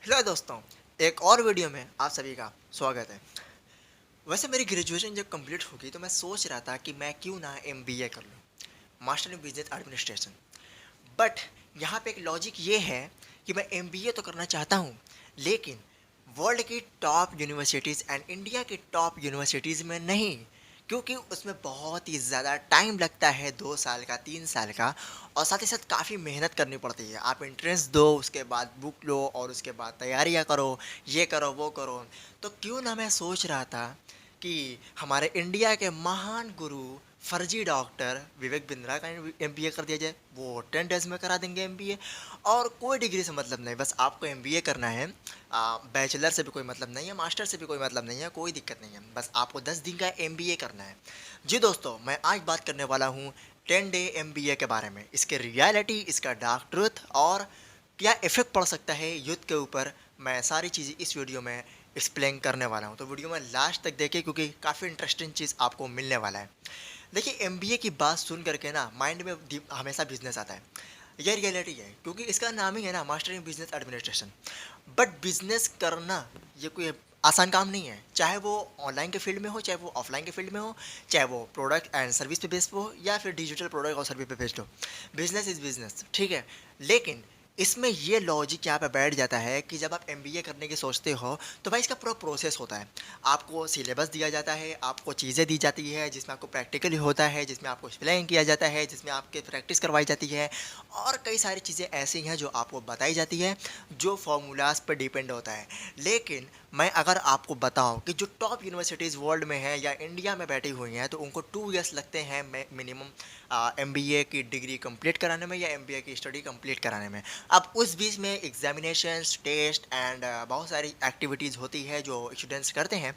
Hello दोस्तों, एक और वीडियो में आप सभी का स्वागत है। वैसे मेरी ग्रेजुएशन जब कंप्लीट होगी तो मैं सोच रहा था कि मैं क्यों ना एमबीए कर लूँ, master in business administration. But यहाँ पे एक लॉजिक ये है कि मैं एमबीए तो करना चाहता हूँ, लेकिन वर्ल्ड की टॉप यूनिवर्सिटीज़ एंड इंडिया की टॉप यूनिवर्सिटीज़ में नहीं, क्योंकि उसमें बहुत ही ज़्यादा टाइम लगता है, 2 साल का 3 साल का। और साथ ही साथ काफ़ी मेहनत करनी पड़ती है। आप एंट्रेंस दो, उसके बाद बुक लो और उसके बाद तैयारियाँ करो, ये करो वो करो। तो क्यों ना मैं सोच रहा था कि हमारे इंडिया के महान गुरु फर्जी डॉक्टर विवेक बिंद्रा का एमबीए कर दिया जाए। वो 10 डेज में करा देंगे एमबीए। और कोई डिग्री से मतलब नहीं, बस आपको एमबीए करना है। बैचलर से भी कोई मतलब नहीं है, मास्टर से भी कोई मतलब नहीं है, कोई दिक्कत नहीं है, बस आपको 10 दिन का एमबीए करना है। जी दोस्तों, मैं आज बात करने वाला हूँ 10 डे एमबीए के बारे में, इसके रियलिटी, इसका डार्क ट्रूथ और क्या इफेक्ट पड़ सकता है यूथ के ऊपर। मैं सारी चीज़ें इस वीडियो में एक्सप्लेन करने वाला हूँ, तो वीडियो में लास्ट तक देखें क्योंकि काफ़ी इंटरेस्टिंग चीज़ आपको मिलने वाला है। देखिए, एमबीए की बात सुन करके ना माइंड में हमेशा बिजनेस आता है। ये रियलिटी है क्योंकि इसका नाम ही है ना, master in business administration. But business करना ये कोई आसान काम नहीं है, चाहे वो ऑनलाइन के फील्ड में हो, चाहे वो ऑफलाइन के फील्ड में हो, चाहे वो प्रोडक्ट एंड सर्विस पे बेस्ड हो या फिर डिजिटल प्रोडक्ट और सर्विस पे बेस्ड हो। बिजनेस इज़ बिजनेस, ठीक है। लेकिन इसमें ये लॉजिक यहाँ पे बैठ जाता है कि जब आप एमबीए करने की सोचते हो तो भाई इसका पूरा प्रोसेस होता है। आपको सिलेबस दिया जाता है, आपको चीज़ें दी जाती है जिसमें आपको प्रैक्टिकली होता है, जिसमें आपको एक्सप्लेन किया जाता है, जिसमें आपके प्रैक्टिस करवाई जाती है। और कई सारी चीज़ें ऐसी हैं जो आपको बताई जाती है, जो फार्मूलाज पर डिपेंड होता है। लेकिन मैं अगर आपको बताऊं कि जो टॉप यूनिवर्सिटीज़ वर्ल्ड में है या इंडिया में बैठी हुई हैं, तो उनको 2 ईयर्स लगते हैं मिनिमम एमबीए की डिग्री कंप्लीट कराने में या एमबीए की स्टडी कंप्लीट कराने में। अब उस बीच में एग्जामिनेशंस, टेस्ट एंड बहुत सारी एक्टिविटीज़ होती है जो स्टूडेंट्स करते हैं।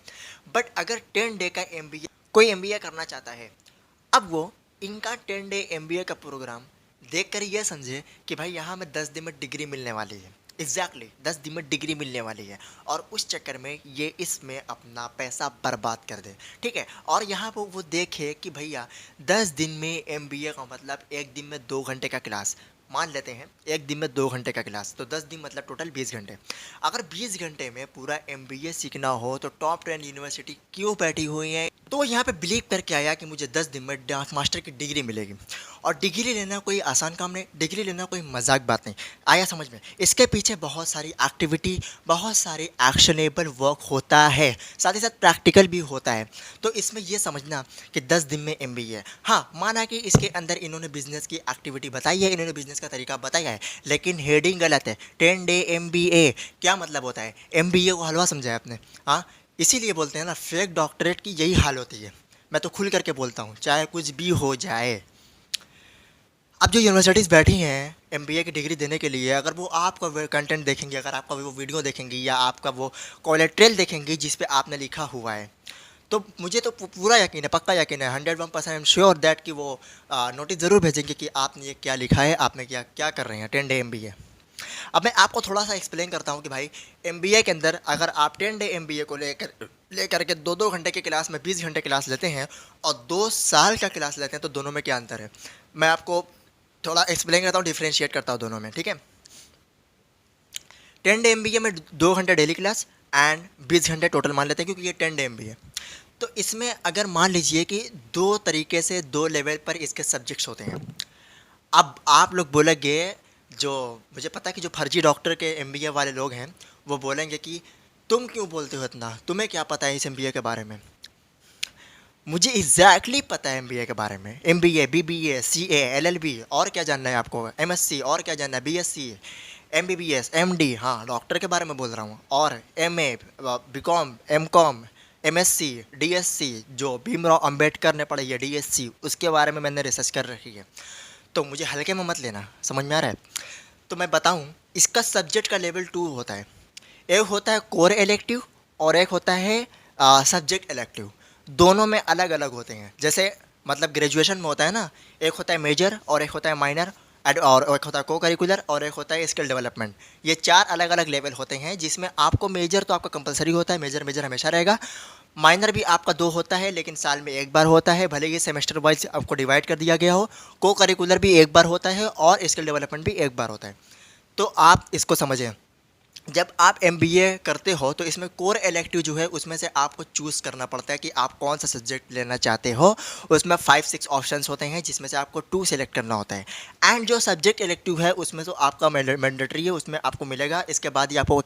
बट अगर 10 डे का एमबीए कोई एमबीए करना चाहता है, अब वो इनका 10 डे एमबीए का प्रोग्राम देख कर ये समझे कि भाई यहाँ में 10 दिन में डिग्री मिलने वाली है। एग्जैक्टली 10 दिन में डिग्री मिलने वाली है, और उस चक्कर में ये इसमें अपना पैसा बर्बाद कर दे, ठीक है। और यहाँ पर वो देखे कि भैया 10 दिन में एमबीए का मतलब एक दिन में 2 घंटे का क्लास। मान लेते हैं एक दिन में 2 घंटे का क्लास, तो 10 दिन मतलब टोटल 20 घंटे। अगर 20 घंटे में पूरा एमबीए सीखना हो तो टॉप 10 यूनिवर्सिटी क्यों बैठी हुई है? तो वो यहाँ पे बिलीव करके आया कि मुझे 10 दिन में मास्टर की डिग्री मिलेगी। और डिग्री लेना कोई आसान काम नहीं, डिग्री लेना कोई मजाक बात नहीं। आया समझ में? इसके पीछे बहुत सारी एक्टिविटी, बहुत सारी एक्शनेबल वर्क होता है, साथ ही साथ प्रैक्टिकल भी होता है। तो इसमें ये समझना कि 10 दिन में एमबीए है। हाँ, माना कि इसके अंदर इन्होंने बिजनेस की एक्टिविटी बताई है, इन्होंने बिजनेस का तरीका बताया है, लेकिन हेडिंग गलत है। 10 डे एमबीए क्या मतलब होता है? एमबीए को हलवा समझा है आपने? हाँ, इसीलिए बोलते हैं ना, फेक डॉक्टरेट की यही हाल होती है। मैं तो खुल करके बोलता हूँ, चाहे कुछ भी हो जाए। अब जो यूनिवर्सिटीज़ बैठी हैं एमबीए की डिग्री देने के लिए, अगर वो आपका कंटेंट देखेंगे, अगर आपका वो वीडियो देखेंगी या आपका वो कॉलेट्रेल देखेंगी जिस पे आपने लिखा हुआ है, तो मुझे तो पूरा यकीन है, पक्का यकीन है, 101% आई एम श्योर दैट कि वो नोटिस ज़रूर भेजेंगे कि आपने ये क्या लिखा है, आपने क्या क्या कर रहे हैं 10 डे एमबीए। अब मैं आपको थोड़ा सा एक्सप्लेन करता हूँ कि भाई एमबीए के अंदर अगर आप 10 डे एमबीए को लेकर लेकर के 2-2 घंटे की क्लास में 20 घंटे क्लास लेते हैं और 2 साल का क्लास लेते हैं, तो दोनों में क्या अंतर है? मैं आपको थोड़ा एक्सप्लेन करता हूँ, डिफ्रेंशिएट करता हूँ दोनों में, ठीक है। 10 डे एमबीए में 2 घंटे डेली क्लास एंड 20 घंटे टोटल मान लेते हैं क्योंकि ये 10 डे एमबीए। तो इसमें अगर मान लीजिए कि 2 तरीके से 2 लेवल पर इसके सब्जेक्ट्स होते हैं। अब आप लोग बोलेंगे, जो मुझे पता है कि जो फर्जी डॉक्टर के एमबीए वाले लोग हैं वो बोलेंगे कि तुम क्यों बोलते हो इतना, तुम्हें क्या पता है इस एमबीए के बारे में? मुझे एग्जैक्टली पता है एमबीए के बारे में। एमबीए, बीबीए, सीए, एलएलबी, और क्या जानना है आपको? एमएससी, और क्या जानना है? बीएससी, एमबीबीएस, एमडी, हाँ डॉक्टर के बारे में बोल रहा हूँ, और MA, BCom, MCom, MSc, DSc, जो भीमराव अंबेडकर ने पढ़ी है डीएससी, उसके बारे में मैंने रिसर्च कर रखी है। तो मुझे हल्के में मत लेना, समझ में आ रहा है? तो मैं बताऊं, इसका सब्जेक्ट का लेवल 2 होता है। एक होता है कोर इलेक्टिव और एक होता है सब्जेक्ट इलेक्टिव। दोनों में अलग अलग होते हैं। जैसे मतलब ग्रेजुएशन में होता है ना, एक होता है मेजर और एक होता है माइनर, और एक होता है को करिकुलर और एक होता है स्किल डेवलपमेंट। ये 4 अलग अलग लेवल होते हैं जिसमें आपको मेजर तो आपका कंपलसरी होता है, मेजर मेजर हमेशा रहेगा। माइनर भी आपका 2 होता है लेकिन साल में एक बार होता है, भले ही सेमेस्टर वाइज आपको डिवाइड कर दिया गया हो। को करिकुलर भी एक बार होता है और स्किल डेवलपमेंट भी एक बार होता है। तो आप इसको समझें, जब आप एमबीए करते हो तो इसमें कोर इलेक्टिव जो है उसमें से आपको चूज़ करना पड़ता है कि आप कौन सा सब्जेक्ट लेना चाहते हो। उसमें 5-6 ऑप्शंस होते हैं जिसमें से आपको 2 सेलेक्ट करना होता है। एंड जो सब्जेक्ट इलेक्टिव है उसमें तो आपका मैंडेटरी है, उसमें आपको मिलेगा। इसके बाद ही आपको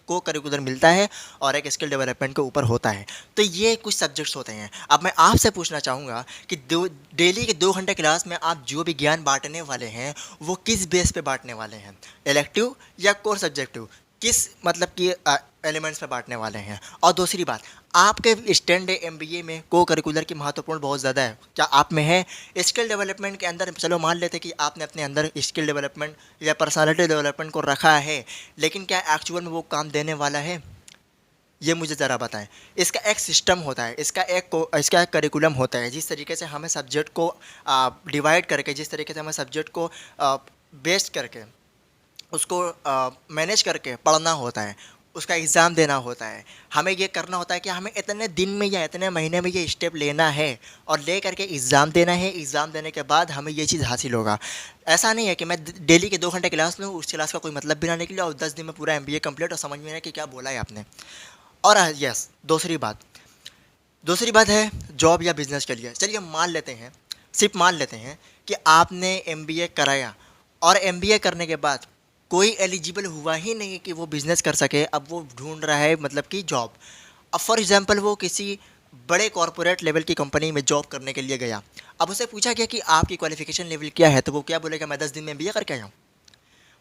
को करिकुलर मिलता है और एक स्किल डेवलपमेंट के ऊपर होता है। तो ये कुछ सब्जेक्ट्स होते हैं। अब मैं आपसे पूछना चाहूँगा कि डेली के 2 घंटे क्लास में आप जो भी ज्ञान बांटने वाले हैं वो किस बेस पे बांटने वाले हैं, इलेक्टिव या कोर सब्जेक्टिव, किस मतलब कि एलिमेंट्स पे बांटने वाले हैं। और दूसरी बात, आपके स्टैंड एमबीए में को करिकुलर की महत्वपूर्ण बहुत ज़्यादा है, क्या आप में है? स्किल डेवलपमेंट के अंदर चलो मान लेते कि आपने अपने अंदर स्किल डेवलपमेंट या पर्सनालिटी डेवलपमेंट को रखा है, लेकिन क्या एक्चुअल में वो काम देने वाला है? ये मुझे ज़रा बताएं। इसका एक सिस्टम होता है, इसका एक करिकुलम होता है। जिस तरीके से हमें सब्जेक्ट को डिवाइड करके, जिस तरीके से हमें सब्जेक्ट को बेस्ड करके उसको मैनेज करके पढ़ना होता है, उसका एग्ज़ाम देना होता है, हमें ये करना होता है कि हमें इतने दिन में या इतने महीने में ये स्टेप लेना है और ले करके एग्ज़ाम देना है। एग्ज़ाम देने के बाद हमें ये चीज़ हासिल होगा। ऐसा नहीं है कि मैं डेली के 2 घंटे क्लास लूँ, उस क्लास का कोई मतलब भी ना निकले और 10 दिन में पूरा एमबीए कंप्लीट और समझ में नहीं कि क्या बोला है आपने। और यस, दूसरी बात है जॉब या बिजनेस के लिए। चलिए मान लेते हैं, सिर्फ मान लेते हैं कि आपने एमबीए कराया और एमबीए करने के बाद कोई एलिजिबल हुआ ही नहीं कि वो बिज़नेस कर सके। अब वो ढूंढ रहा है मतलब कि जॉब। अब फॉर एग्जांपल वो किसी बड़े कॉरपोरेट लेवल की कंपनी में जॉब करने के लिए गया। अब उसे पूछा गया कि आपकी क्वालिफिकेशन लेवल क्या है, तो वो क्या बोलेगा? मैं 10 दिन में एमबीए करके आया हूँ।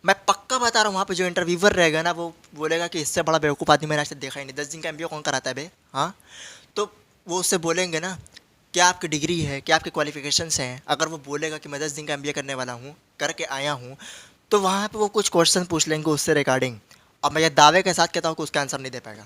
मैं पक्का बता रहा हूँ, वहाँ पे जो इंटरव्यूवर रहेगा ना वो बोलेगा कि इससे बड़ा बेवकूफ़ आदमी मैंने आज तक देखा ही नहीं। 10 दिन का एमबीए कौन कराता है बे? हाँ, तो वो उससे बोलेंगे ना, क्या आपकी डिग्री है, क्या आपके क्वालिफिकेशंस हैं? अगर वो बोलेगा कि मैं 10 दिन का एमबीए करने वाला हूँ, करके आया हूँ, तो वहाँ पे वो कुछ क्वेश्चन पूछ लेंगे उससे रिगार्डिंग। और मैं ये दावे के साथ कहता हूँ कि उसका आंसर नहीं दे पाएगा।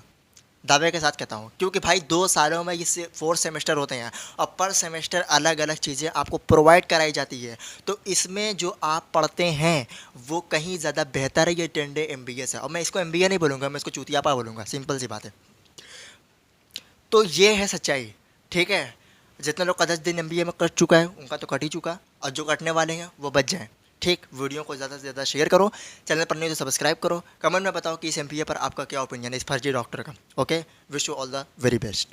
दावे के साथ कहता हूँ, क्योंकि भाई 2 सालों में ये 4 सेमेस्टर होते हैं और पर सेमेस्टर अलग अलग चीज़ें आपको प्रोवाइड कराई जाती है। तो इसमें जो आप पढ़ते हैं वो कहीं ज़्यादा बेहतर है ये 10 डे एमबीए से। और मैं इसको एमबीए नहीं बोलूँगा, मैं इसको चूतियापा बोलूँगा, सिंपल सी बात है। तो ये है सच्चाई, ठीक है? जितने लोग का 10 दिन एमबीए में कट चुका है उनका तो कट ही चुका, और जो कटने वाले हैं वो बच जाएँ। ठीक, वीडियो को ज़्यादा से ज़्यादा शेयर करो, चैनल पर नहीं तो सब्सक्राइब करो, कमेंट में बताओ कि इस एमबीए पर आपका क्या ओपिनियन है, इस फर्जी डॉक्टर का। Okay, wish you all the very best.